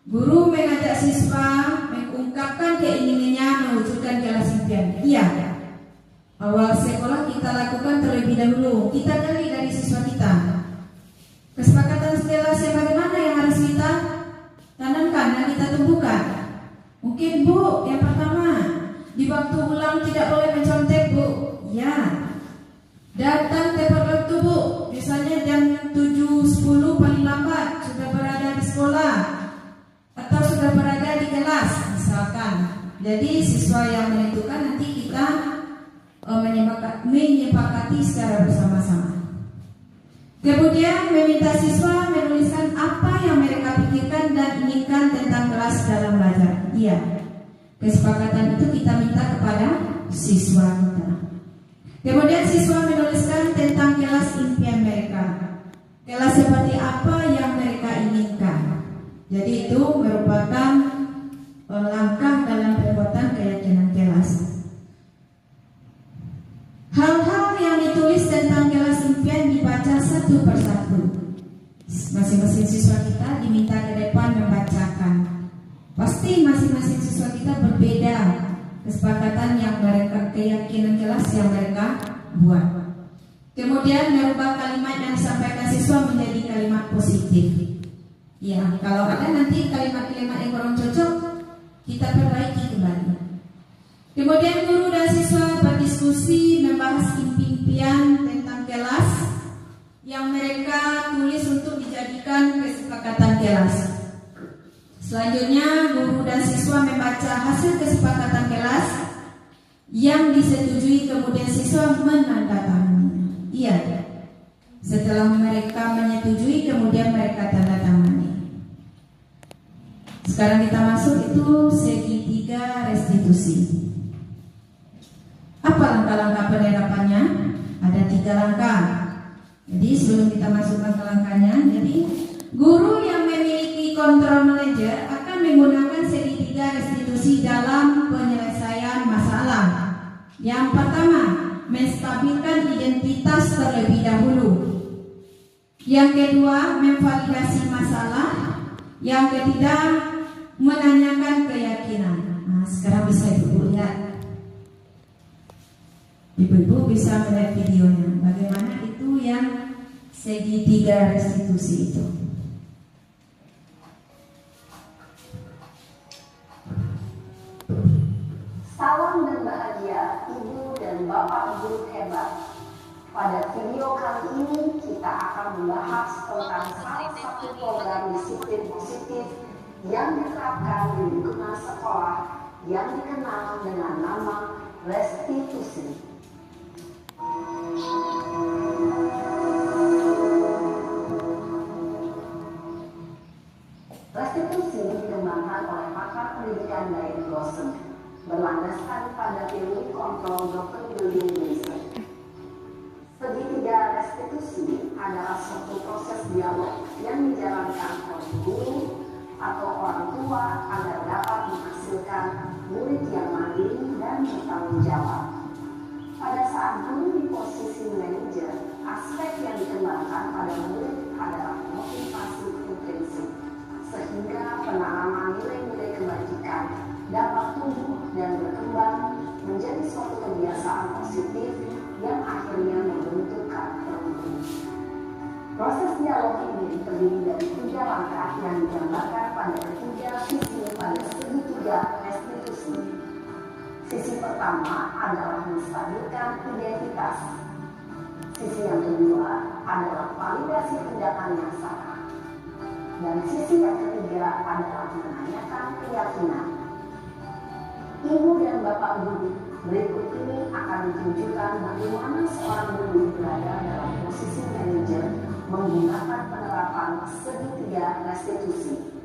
guru mengajak siswa mengungkapkan keinginannya mewujudkan kelas impian. Iya, awal sekolah kita lakukan terlebih dahulu. Kita gali dari siswa kita. Kesepakatan kelas yang bagaimana yang harus kita tanamkan dan kita tumbuhkan. Mungkin Bu, yang pertama, di waktu ulang tidak boleh mencontek Bu. Ya, datang tepat waktu Bu. Misalnya jam 7.10 paling lambat sudah berada di sekolah atau sudah berada di kelas misalkan. Jadi siswa yang menentukan, nanti kita menyepakati secara bersama-sama. Kemudian meminta siswa menuliskan apa yang mereka pikirkan dan inginkan tentang kelas dalam belajar. Iya, kesepakatan itu kita minta kepada siswa kita. Kemudian siswa menuliskan tentang kelas impian mereka. Kelas seperti apa yang mereka inginkan. Jadi itu merupakan langkah dalam pembuatan keyakinan kelas. Hal-hal yang ditulis tentang kelas impian dibaca satu persatu. Masing-masing siswa kita diminta ke depan membacakan. Pasti masing-masing siswa kita berbeda kesepakatan yang mereka, keyakinan kelas yang mereka buat. Kemudian merubah kalimat yang disampaikan siswa menjadi kalimat positif. Ya, kalau ada nanti kalimat-kalimat yang kurang cocok, kita perbaiki kembali. Kemudian guru dan siswa berdiskusi membahas impian tentang kelas yang mereka tulis untuk dijadikan kesepakatan kelas. Selanjutnya guru dan siswa membaca hasil kesepakatan kelas yang disetujui, kemudian siswa menandatangani. Iya, setelah mereka menyetujui kemudian mereka tanda tangani. Sekarang kita masuk itu segitiga restitusi. Apa langkah-langkah penerapannya? Ada 3 langkah. Jadi sebelum kita masuk langkah-langkahnya, jadi guru yang memiliki kontrol manajer akan menggunakan segitiga restitusi dalam penyelesaian masalah. Yang pertama, menstabilkan identitas terlebih dahulu. Yang kedua, memvalidasi masalah. Yang ketiga, menanyakan keyakinan. Nah, sekarang bisa Ibu lihat. Ibu-ibu bisa melihat videonya. Bagaimana itu yang segitiga restitusi itu. Salam dan bahagia Ibu dan Bapak Guru hebat. Pada video kali ini kita akan membahas tentang salah satu program disiplin positif yang diterapkan di lingkungan sekolah yang dikenal dengan nama restitusi. Restitusi dikembangkan oleh pakar pendidikan David Lawson berlandaskan pada teori kontrol Dr. William Gleason. Segitiga restitusi adalah suatu proses dialog yang dijalankan oleh guru atau orang tua agar dapat menghasilkan murid yang mandiri dan bertanggung jawab. Pada saat guru di posisi manajer, aspek yang dikembangkan pada murid adalah motivasi intensif, sehingga penanaman nilai-nilai kebajikan dapat tumbuh dan berkembang menjadi suatu kebiasaan positif yang akhirnya membentuk karakter murid. Proses dialog ini terdiri dari 3 langkah yang digambarkan pada ketiga sisi pada segitiga restitusi. Sisi pertama adalah menstabilkan identitas. Sisi yang kedua adalah validasi tindakan yang salah. Dan sisi yang ketiga adalah menanyakan keyakinan. Ibu dan Bapak Guru, berikut ini akan ditunjukkan bagaimana seorang guru berada dalam posisi manajer menggunakan penerapan segitiga restitusi.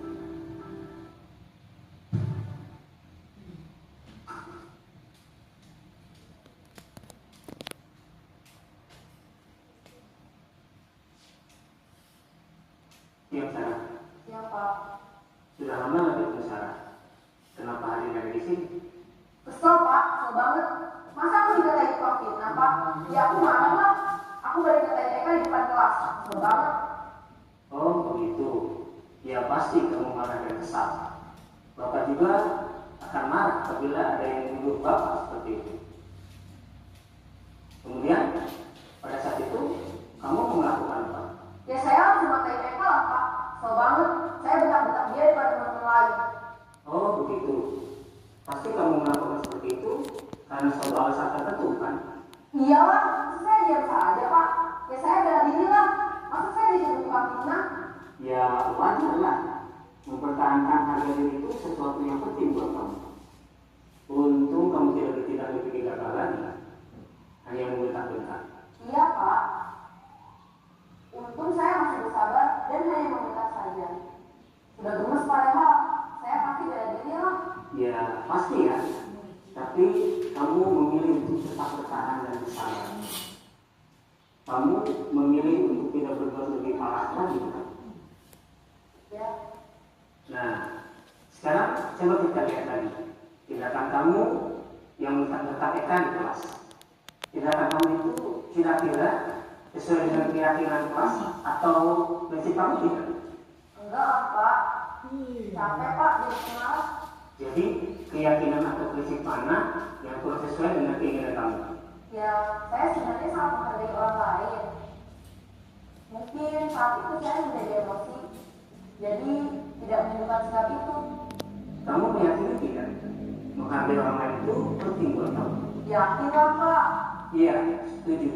Siap, Sarah? Ya Pak. Sudah lama nggak ketemu Sarah? Kenapa hadir dari di sini? Kesel Pak, kesel banget. Masa aku dikatain tukang fitnah Pak? Ya aku marah lah. Aku balik ngatain Eka di depan kelas. Kesel banget. Oh begitu. Ya pasti kamu marah dan kesal. Bapak juga akan marah apabila ada yang menuduh Bapak seperti itu. Kemudian pada saat itu kamu melakukan apa? Ya saya langsung ngatain Eka lah Pak. Kesel banget. Saya bentak-bentak dia depan teman-teman lain. Oh begitu. Pasti kamu melakukan seperti itu karena suatu alasan tertentu kan? Iyalah, masa saya diam saja Pak. Ya saya bela diri lah. Masa saya dituduh tukang fitnah? Ya wajar lah. Mempertahankan harga diri itu sesuatu yang penting buat kamu. Untung kamu tidak berpikir gagal lagi. Hanya membentak-bentak. Iya Pak. Untung saya masih bersabar dan hanya membentak saja. Sudah gemes padahal. Saya pasti bela diri lah. Ya pasti ya. Tapi kamu memilih untuk tetap bertahan dan bersabar. Kamu memilih untuk tidak berbuat lebih parah lagi kan? Ya. Nah, sekarang coba kita lihat lagi tindakan kamu yang mentak-mentak Eka di kelas. Tindakan kamu itu kira-kira sesuai dengan keyakinan kelas atau prinsip kamu tidak? Enggak lah Pak. Capek Pak jadi pengarah. Jadi keyakinan atau prinsip mana yang kurang sesuai dengan keinginan kamu? Ya, saya sebenarnya sangat menghargai orang lain. Mungkin saat itu saya menjadi emosi, jadi tidak menunjukkan sikap itu. Kamu meyakini tidak? Menghargai orang lain itu penting buat kamu. Yakin lah Pak. Iya, setuju.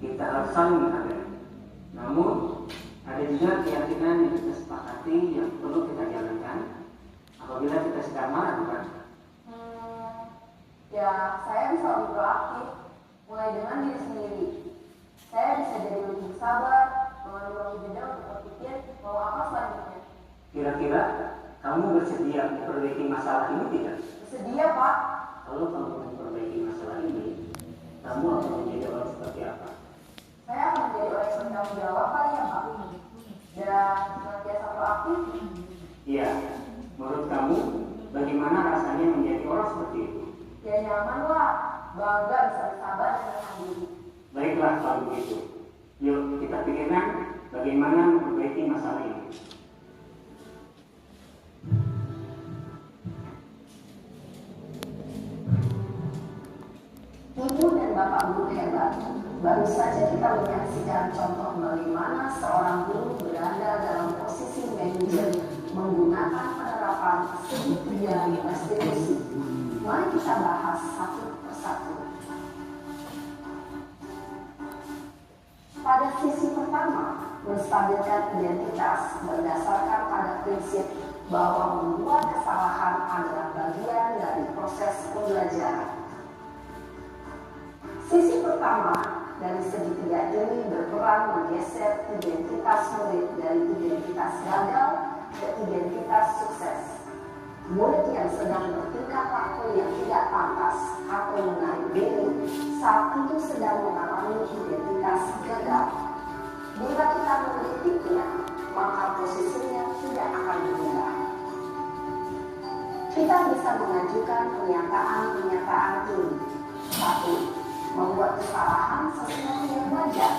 Kita harus saling menghargai. Namun, ada juga keyakinan yang kita sepakati yang perlu kita jalankan apabila kita sedang marah, bukan? Ya, saya bisa lebih proaktif, mulai dengan diri sendiri. Saya bisa jadi lebih sabar, mengambil waktu jeda untuk berpikir mau apa selanjutnya. Kira-kira kamu bersedia memperbaiki masalah ini tidak? Bersedia Pak. Kalau kamu memperbaiki masalah ini, kamu akan menjadi orang seperti apa? Saya akan menjadi orang yang bertanggung jawab kali ya Pak. Dan senantiasa proaktif. Iya, menurut kamu bagaimana rasanya menjadi orang seperti itu? Ya nyaman lah, bangga bisa bersabar dan menahan diri. Baiklah kalau begitu. Yuk kita pikirkan bagaimana memperbaiki masalah ini. Ibu dan Bapak Guru hebat. Baru saja kita menyaksikan contoh bagaimana seorang guru berada dalam posisi manajer menggunakan penerapan segitiga restitusi. Mari kita bahas satu persatu. Pada sisi pertama, menstabilkan identitas berdasarkan pada prinsip bahwa membuat kesalahan adalah bagian dari proses pembelajaran. Sisi pertama dari segitiga ini berperan menggeser identitas murid dari identitas gagal ke identitas sukses. Murid yang sedang bertingkah laku yang tidak pantas atau menarik diri saat itu sedang mengalami identitas gagal. Bila kita mengkritiknya, maka posisinya tidak akan berubah. Kita bisa mengajukan pernyataan-pernyataan ini. 1. Membuat kesalahan sesuatu yang wajar.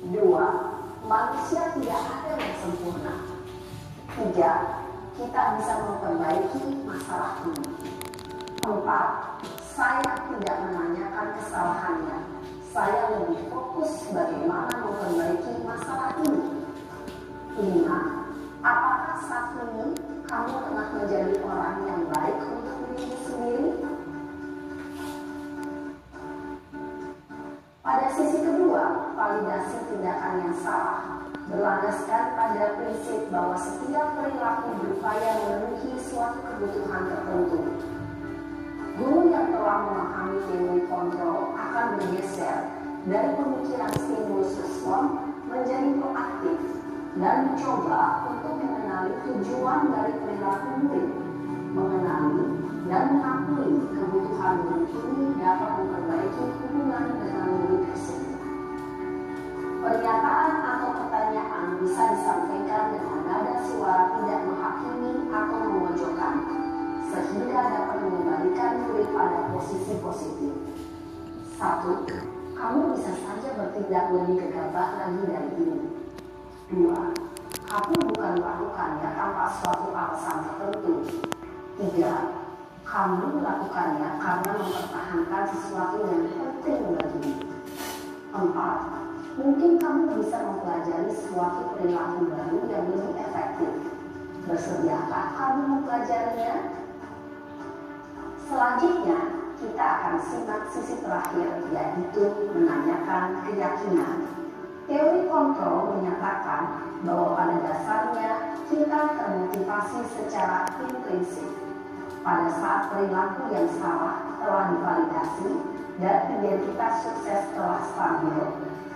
2. Manusia tidak ada yang sempurna. 3. Kita bisa memperbaiki masalah ini. 4. Saya tidak menanyakan kesalahannya. Saya lebih fokus bagaimana memperbaiki masalah ini. 5. Apakah saat ini kamu tengah menjadi orang yang baik untuk diri sendiri? Pada sisi kedua, validasi tindakan yang salah berlandaskan pada prinsip bahwa setiap perilaku berupaya memenuhi suatu kebutuhan tertentu. Guru yang telah memahami teori kontrol akan bergeser dari pemikiran stimulus respon menjadi proaktif dan mencoba untuk mengenali tujuan dari perilaku murid, mengenali dan mengakui kebutuhan murid ini dapat memperbaiki hubungan dengan murid tersebut. Pernyataan atau pertanyaan bisa disampaikan posisi positif. 1. Kamu bisa saja bertindak lebih gegabah lagi dari ini. 2. Kamu bukan melakukannya tanpa suatu alasan tertentu. 3. Kamu melakukannya karena mempertahankan sesuatu yang penting bagimu. 4. Mungkin kamu bisa mempelajari suatu perilaku baru yang lebih efektif. Bersediakah kamu mempelajarinya? Selanjutnya, kita akan simak sisi terakhir, yaitu menanyakan keyakinan. Teori kontrol menyatakan bahwa pada dasarnya kita termotivasi secara intrinsik. Pada saat perilaku yang salah telah divalidasi dan identitas sukses telah stabil,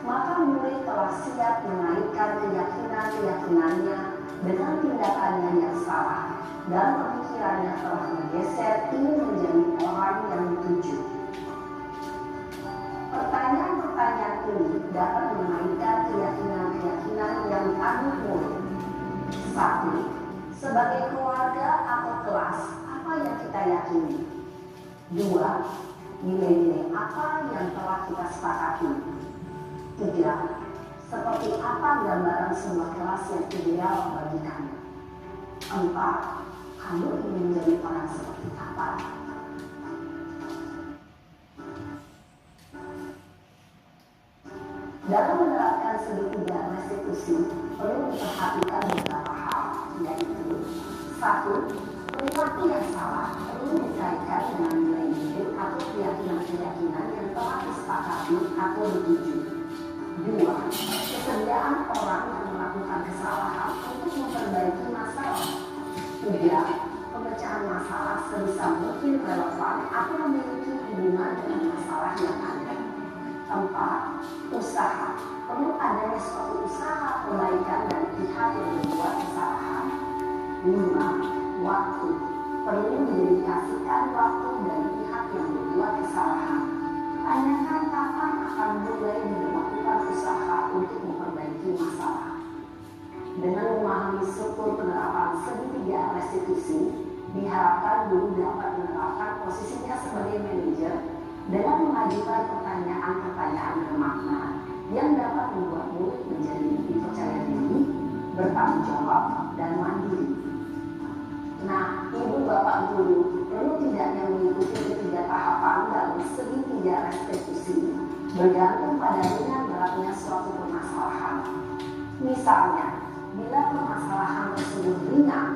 maka murid telah siap mengaitkan keyakinan-keyakinannya dengan tindakannya yang salah, dan pemikirannya telah bergeser ingin menjadi orang yang dituju. Pertanyaan-pertanyaan ini dapat mengaitkan keyakinan-keyakinan yang dianut murid. 1. Sebagai keluarga atau kelas, apa yang kita yakini? 2. Nilai-nilai apa yang telah kita sepakati? 3. Seperti apa gambaran sebuah kelas yang ideal bagi kamu? 4. Kamu ingin menjadi orang seperti apa? Dalam menerapkan segitiga restitusi, perlu diperhatikan beberapa hal, yaitu 1. Perilaku yang salah perlu dikaitkan dengan nilai-nilai atau keyakinan-keyakinan yang telah disepakati atau dituju. 2. Kesediaan orang yang melakukan kesalahan untuk memperbaiki masalah. 3. Pemecahan masalah sebisa mungkin relevan atau memiliki hubungan dengan masalah yang ada. 4. Usaha. Perlu adanya suatu usaha perbaikan dari pihak yang membuat kesalahan. 5. Waktu. Perlu didedikasikan waktu dari pihak yang membuat kesalahan. Tanyakan kapan akan mulai dilakukan usaha untuk memperbaiki masalah. Dengan memahami struktur penerapan segitiga restitusi, diharapkan guru dapat menerapkan posisinya sebagai manajer dengan mengajukan pertanyaan-pertanyaan bermakna yang dapat membuat murid menjadi lebih percaya diri, bertanggung jawab, dan mandiri. Nah, ibu bapak guru perlu tidaknya mengikuti ketiga tahapan dalam segitiga restitusi bergantung pada ringan beratnya suatu permasalahan. Misalnya, bila permasalahan tersebut ringan,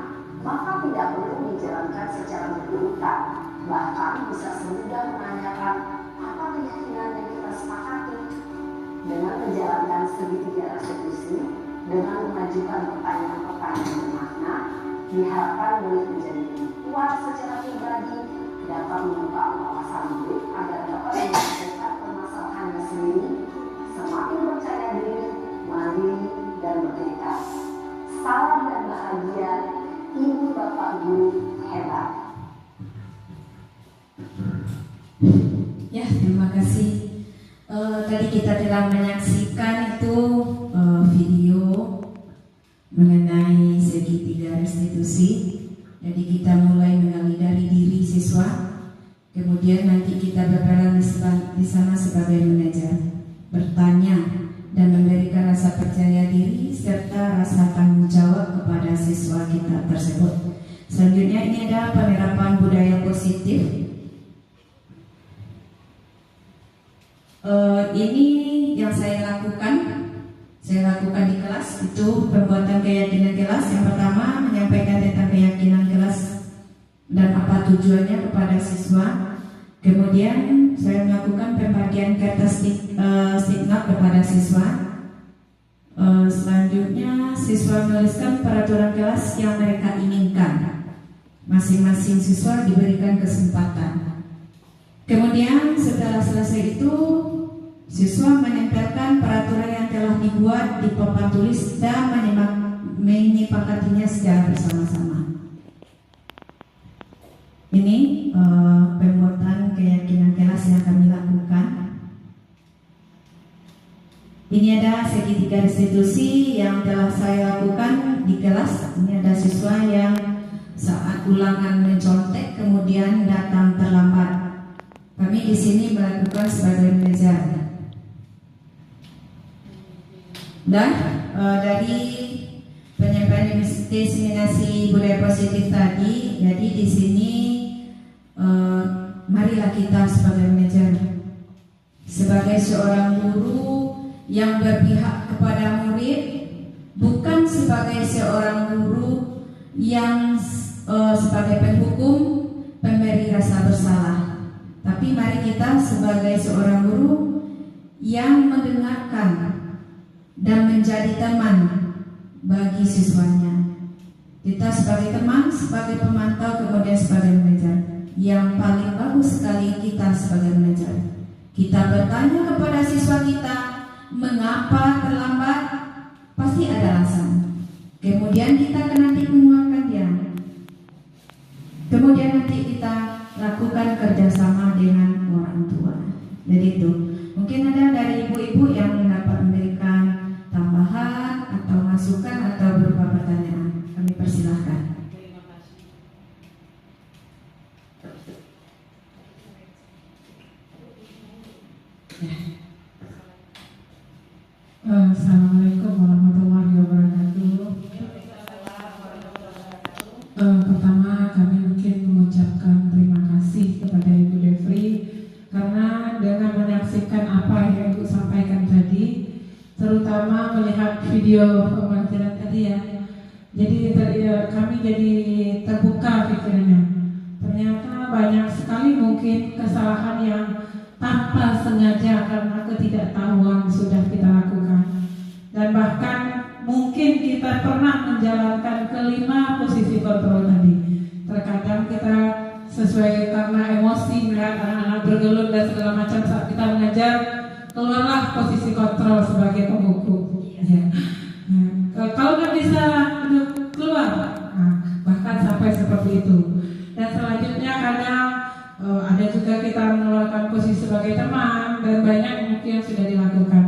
maka tidak perlu dijalankan secara berurutan. Bahkan bisa semudah menanyakan apa keyakinan yang kita sepakati. Dengan menjalankan segitiga restitusi, dengan mengajukan pertanyaan-pertanyaan bermakna, diharapkan murid menjadi kuat secara pribadi, dapat membuka wawasan murid agar dapat menyelesaikan permasalahannya sendiri, semakin percaya diri, mandiri, dan merdeka. Salam dan bahagia, ibu bapak guru hebat. Ya, terima kasih. Tadi kita telah menyaksikan itu video mengenai segitiga restitusi. Jadi kita mulai mengenali dari diri siswa, kemudian nanti kita berperan di sana sebagai manajer, bertanya dan memberikan rasa percaya diri serta rasa tanggung jawab kepada siswa kita tersebut. Selanjutnya ini ada penerapan budaya positif. Ini yang saya lakukan di kelas, itu pembuatan keyakinan kelas. Yang pertama, menyampaikan tentang keyakinan kelas dan apa tujuannya kepada siswa. Kemudian saya melakukan pembagian kertas stigma kepada siswa. Selanjutnya siswa menuliskan peraturan kelas yang mereka inginkan. Masing-masing siswa diberikan kesempatan. Kemudian setelah selesai itu, siswa menempelkan peraturan yang telah dibuat di papan tulis dan menyepakatinya secara bersama-sama. Ini pembuatan keyakinan kelas yang kami lakukan. Ini ada segitiga restitusi yang telah saya lakukan di kelas. Ini ada siswa yang saat ulangan mencontek kemudian datang terlambat. Kami di sini melakukan sebagai manajer. Dan dari penyampaian diseminasi budaya positif tadi, jadi di sini marilah kita sebagai manajer, sebagai seorang guru yang berpihak kepada murid, bukan sebagai seorang guru yang sebagai penghukum, pemberi rasa bersalah. Tapi mari kita sebagai seorang guru yang mendengarkan dan menjadi teman bagi siswanya. Kita sebagai teman, sebagai pemantau, kemudian sebagai manajer. Yang paling bagus sekali kita sebagai manajer, kita bertanya kepada siswa kita, mengapa terlambat? Pasti ada alasan. Kemudian kita akan nanti menguatkan dia. Kemudian nanti kita lakukan kerjasama dengan orang tua. Jadi itu. Mungkin ada dari ibu-ibu yang dapat memberikan tambahan atau masukan atau berupa pertanyaan. Kami persilahkan. Assalamualaikum warahmatullahi wabarakatuh. Pertama kami mungkin mengucapkan terima kasih kepada Ibu Devri karena dengan menyaksikan apa yang Ibu sampaikan tadi, terutama melihat video pembelajaran tadi ya, jadi kami jadi terbuka pikirannya. Ternyata banyak sekali mungkin kesalahan yang tanpa sengaja karena ketidaktahuan sudah kita lakukan, dan bahkan mungkin kita pernah menjalankan kelima posisi kontrol tadi. Terkadang kita sesuai karena emosi melihat anak-anak bergelut dan segala macam saat kita mengajar, keluarlah posisi kontrol sebagai pembuku. Ya. Kalau nggak bisa keluar, bahkan sampai seperti itu. Dan selanjutnya kadang ada juga kita mengeluarkan posisi sebagai teman, dan banyak mungkin yang sudah dilakukan.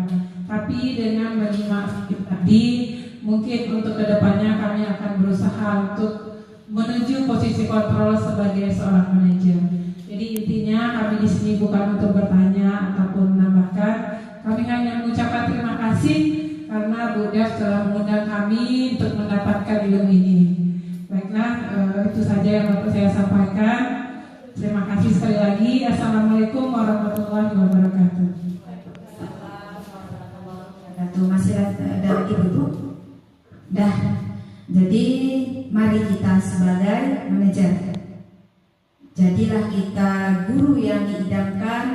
Tapi dengan menyimak tadi, mungkin untuk kedepannya kami akan berusaha untuk menuju posisi kontrol sebagai seorang manajer. Jadi intinya kami di sini bukan untuk bertanya ataupun menambahkan, kami hanya mengucapkan terima kasih karena Bu Dev telah mengundang kami untuk mendapatkan ilmu ini. Baiklah, itu saja yang dapat saya sampaikan. Terima kasih sekali lagi. Assalamualaikum warahmatullahi wabarakatuh. Masih ada lagi Bu? Dah. Jadi mari kita sebagai manajer, jadilah kita guru yang diidamkan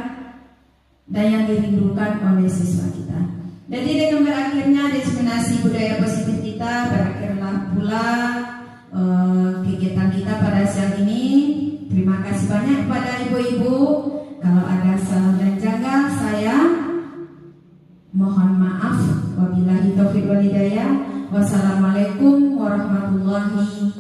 dan yang dirindukan oleh siswa kita. Jadi dengan berakhirnya diseminasi budaya positif kita, berakhirlah pula kegiatan kita pada siang ini. Terima kasih banyak kepada ibu-ibu. Kalau ada salah dan janggal, saya mohon maaf. Wabillahi taufiq wal hidayah. Wassalamualaikum warahmatullahi